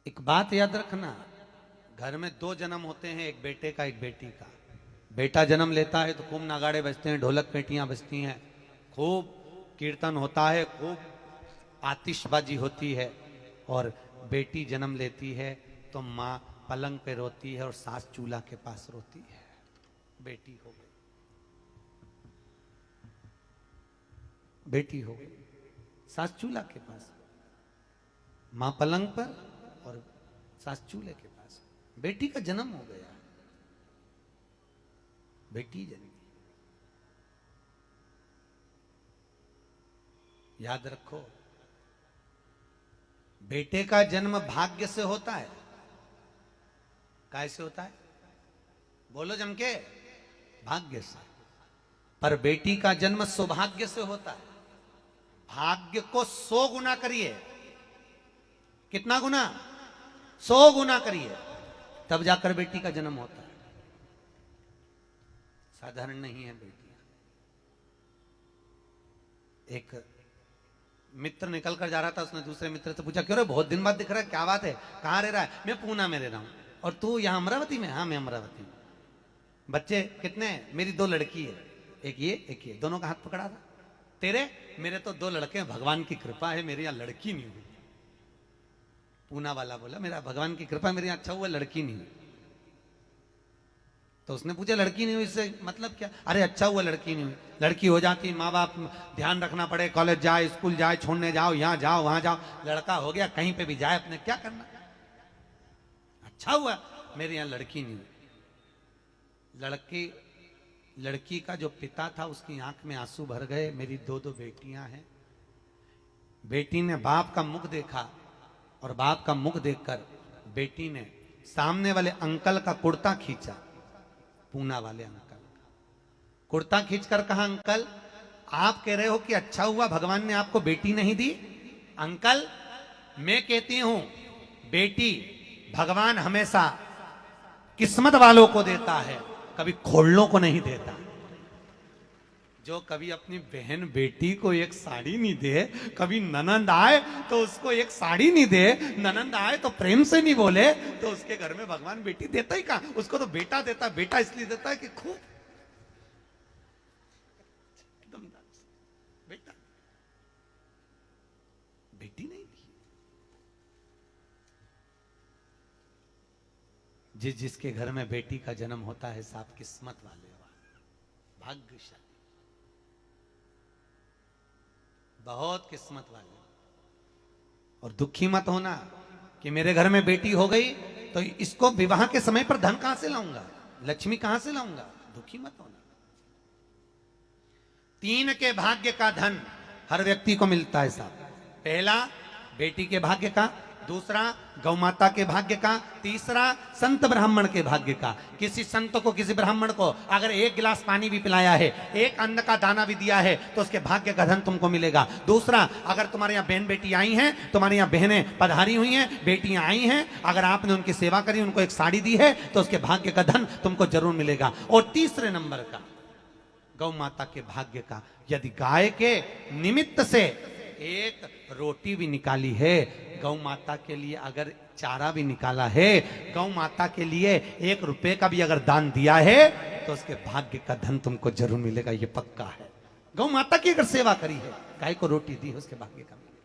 एक बात याद रखना, घर में दो जन्म होते हैं, एक बेटे का एक बेटी का। बेटा जन्म लेता है तो खूब नगाड़े बजते हैं, ढोलक पेटियां बजती हैं, खूब कीर्तन होता है, खूब आतिशबाजी होती है। और बेटी जन्म लेती है तो माँ पलंग पे रोती है और सास चूल्हा के पास रोती है। बेटी हो गई, बेटी हो गई, सास चूल्हा के पास, माँ पलंग पर और सास चूल्हे के पास। बेटी का जन्म हो गया, बेटी जन्मी। याद रखो, बेटे का जन्म भाग्य से होता है। कैसे होता है? बोलो जम के, भाग्य से। पर बेटी का जन्म सौभाग्य से होता है। भाग्य को 100 गुना करिए। कितना गुना? 100 गुना करिए, तब जाकर बेटी का जन्म होता है। साधारण नहीं है बेटी। एक मित्र निकल कर जा रहा था, उसने दूसरे मित्र से पूछा, क्यों रे बहुत दिन बाद दिख रहा है, क्या बात है, कहां रह रहा है? मैं पूना में रह रहा हूं। और तू यहां अमरावती में? हाँ मैं अमरावती में। बच्चे कितने हैं? मेरी 2 लड़की है, एक ये एक ये। दोनों का हाथ पकड़ा था। तेरे? मेरे तो 2 लड़के हैं, भगवान की कृपा है, मेरे यहां लड़की नहीं हुई। पूना वाला बोला, मेरा भगवान की कृपा, मेरे यहां अच्छा हुआ लड़की नहीं हुई। तो उसने पूछा लड़की नहीं हुई इससे मतलब क्या? अरे अच्छा हुआ लड़की नहीं हुई, लड़की हो जाती माँ बाप ध्यान रखना पड़े, कॉलेज जाए, स्कूल जाए, छोड़ने जाओ, यहाँ जाओ वहां जाओ। लड़का हो गया, कहीं पे भी जाए अपने क्या करना। अच्छा हुआ मेरे यहाँ लड़की नहीं हुई। लड़की का जो पिता था उसकी आंख में आंसू भर गए। मेरी 2 बेटियां हैं। बेटी ने बाप का मुख देखा और बाप का मुख देखकर बेटी ने सामने वाले अंकल का कुर्ता खींचा। पूना वाले अंकल कुर्ता खींचकर कहा, अंकल आप कह रहे हो कि अच्छा हुआ भगवान ने आपको बेटी नहीं दी? अंकल मैं कहती हूं बेटी भगवान हमेशा किस्मत वालों को देता है, कभी खोलनों को नहीं देता। जो कभी अपनी बहन बेटी को एक साड़ी नहीं दे, कभी ननंद आए तो उसको एक साड़ी नहीं दे, ननंद आए तो प्रेम से नहीं बोले, तो उसके घर में भगवान बेटी देता ही कहां? उसको तो बेटा देता। बेटा इसलिए देता है कि खूब एकदम बेटा, बेटी नहीं दी। जिसके घर में बेटी का जन्म होता है साहब, किस्मत वाले, भाग्यशाली, बहुत किस्मत वाले। और दुखी मत होना कि मेरे घर में बेटी हो गई तो इसको विवाह के समय पर धन कहां से लाऊंगा, लक्ष्मी कहां से लाऊंगा। दुखी मत होना। 3 के भाग्य का धन हर व्यक्ति को मिलता है साहब। पहला बेटी के भाग्य का, दूसरा गौ माता के भाग्य का, तीसरा संत ब्राह्मण के भाग्य का। किसी संत को, किसी ब्राह्मण को अगर 1 गिलास पानी भी पिलाया है, 1 अन्न का दाना भी दिया है, तो उसके भाग्य का धन तुमको मिलेगा। दूसरा, अगर तुम्हारे यहाँ बहन बेटी आई हैं, तुम्हारे यहाँ बहनें पधारी हुई हैं, बेटियां आई हैं, अगर आपने उनकी सेवा करी, उनको एक साड़ी दी है, तो उसके भाग्य का धन तुमको जरूर मिलेगा। और तीसरे नंबर का गौ माता के भाग्य का, यदि गाय के निमित्त से एक रोटी भी निकाली है, गौ माता के लिए अगर चारा भी निकाला है, गौ माता के लिए 1 रुपए का भी अगर दान दिया है, तो उसके भाग्य का धन तुमको जरूर मिलेगा, ये पक्का है। गौ माता की अगर सेवा करी है, गाय को रोटी दी है, उसके भाग्य का मिलेगा।